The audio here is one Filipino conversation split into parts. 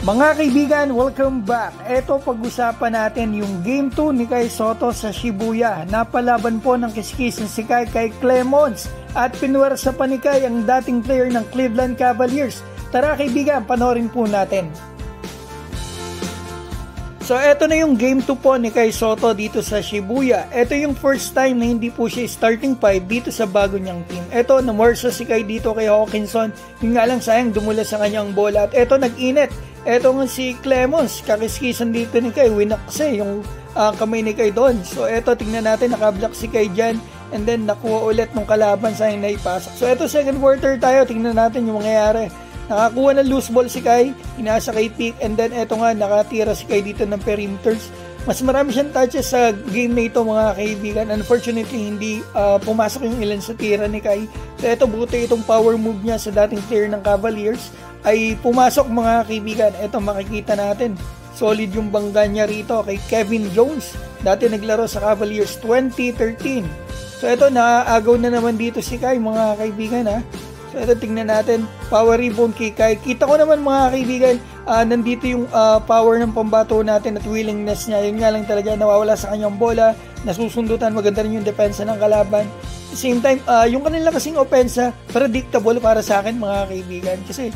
Mga kaibigan, welcome back. Ito pag-usapan natin yung Game 2 ni Kai Sotto sa Shibuya. Napalaban po ng kiskisan si Kai kay Clemons at pinuwersa pa ni Kai ang dating player ng Cleveland Cavaliers. Tara kaibigan, panoorin po natin. So eto na yung Game 2 po ni Kai Sotto dito sa Shibuya. Ito yung first time na hindi po siya starting 5 dito sa bago niyang team. Eto, namorsa si Kai dito kay Hawkinson. Yung nga lang sayang dumula sa kanyang bola. At eto nag-init. Eto nga si Clemons, kakiskisan dito ni Kai, winak kasi yung kamay ni Kai doon. So eto, tingnan natin, nakablock si Kai dyan, and then nakuha ulit ng kalaban, sayang na ipasok. So eto, second quarter tayo, tingnan natin yung mangyayari. Nakakuha ng loose ball si Kai, inasa kay Pick, and then eto nga, nakatira si Kai dito ng perimeters. Mas marami siyang touches sa game na ito mga kaibigan. Unfortunately, hindi pumasok yung ilan sa tira ni Kai. So eto, buti itong power move niya sa dating player ng Cavaliers ay pumasok mga kaibigan. Ito makikita natin, solid yung bangga niya rito kay Kevin Jones, dati naglaro sa Cavaliers 2013. So ito, naaagaw na naman dito si Kai mga kaibigan ha. So ito, tingnan natin, power rebound kay Kai. Kita ko naman mga kaibigan, nandito yung power ng pambato natin at willingness niya. Yun nga lang talaga, nawawala sa kanyang bola, nasusundutan, maganda rin yung depensa ng kalaban. At the same time, yung kanila kasing opensa, predictable para sa akin mga kaibigan. Kasi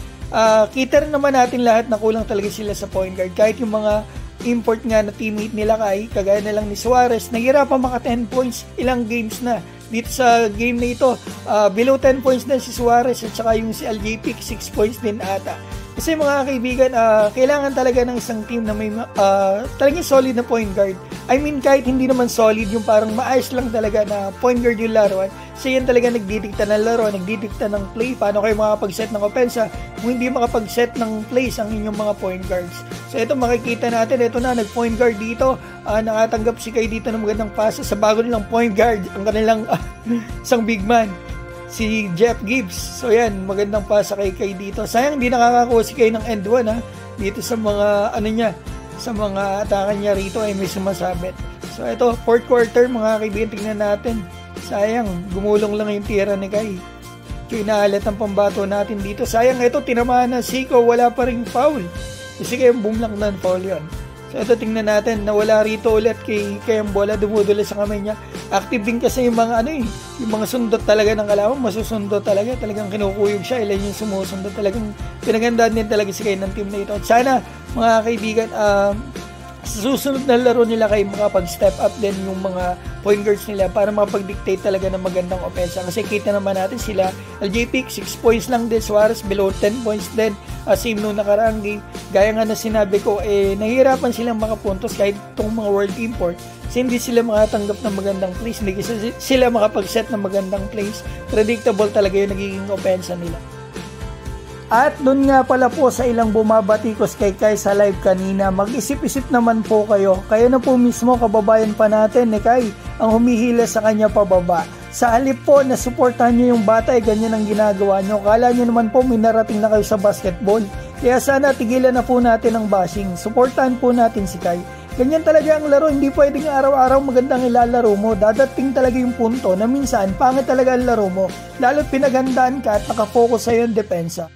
kita rin naman natin lahat na kulang talaga sila sa point guard. Kahit yung mga import nga na teammate nila Kai, kagaya na lang ni Suarez, naghirapan maka 10 points ilang games na. Dito sa game na ito, below 10 points na si Suarez at saka yung si LJ Pick 6 points din ata. Kasi mga kaibigan, kailangan talaga ng isang team na may talagang solid na point guard. I mean, kahit hindi naman solid, yung parang maayos lang talaga na point guard yung laruan. So yan talaga nagdidikta ng laro, nagdidikta ng play. Paano kayo makapag-set ng opensa kung hindi makapag-set ng plays ang inyong mga point guards. So ito makikita natin, ito na, nag-point guard dito. Nakatanggap si Kai dito ng magandang pasa sa bago nilang point guard, ang kanilang isang big man, si Jeff Gibbs. So yan, magandang pasa kay Kai dito. Sayang hindi nakakakuha si Kai ng end 1 ha. Dito sa mga niya, sa mga atakan niya rito ay may sumasabit. So ito, fourth quarter mga kaibigan, tingnan natin. Sayang, gumulong lang yung tira ni Kai. Inaalat ang pambato natin dito. Sayang, ito, tinamaan na Zico, wala pa rin foul. Kasi kaya boom lang ng foul yun. So ito, tingnan natin, nawala rito ulit kay ang bola, dumudula sa kamay niya. Active din kasi yung mga yung mga sundot talaga ng kalaban, masusundot talaga, talagang kinukuyog siya, ilan yung sumusundot, talagang pinagandaan din talaga si Kai ng team na ito. At sana mga kaibigan, sa susunod na laro nila Kai makapag-step up din yung mga point guards nila para makapag-dictate talaga ng magandang opensa. Kasi kita naman natin sila, LJ Pick 6 points lang din, Suarez below 10 points din, same nung nakaraang game. Gaya nga na sinabi ko, nahihirapan silang makapuntos kahit itong mga world import. Kasi hindi sila makatanggap ng magandang plays, hindi sila makapag-set ng magandang plays. Predictable talaga yung nagiging opensa nila. At doon nga pala po sa ilang bumabatikos kay Kai sa live kanina, mag-isip-isip naman po kayo. Kayo na po mismo, kababayan pa natin ni Kai, ang humihila sa kanya pababa. Sa halip po na suportahan nyo yung bata, ganyan ang ginagawa nyo. Kala nyo naman po may narating na kayo sa basketball. Kaya sana tigilan na po natin ang bashing. Suportahan po natin si Kai. Ganyan talaga ang laro, hindi pwedeng araw-araw magandang ilalaro mo. Dadating talaga yung punto na minsan pangit talaga ang laro mo. Lalo't pinaghandaan ka at nakafocus sa yung depensa.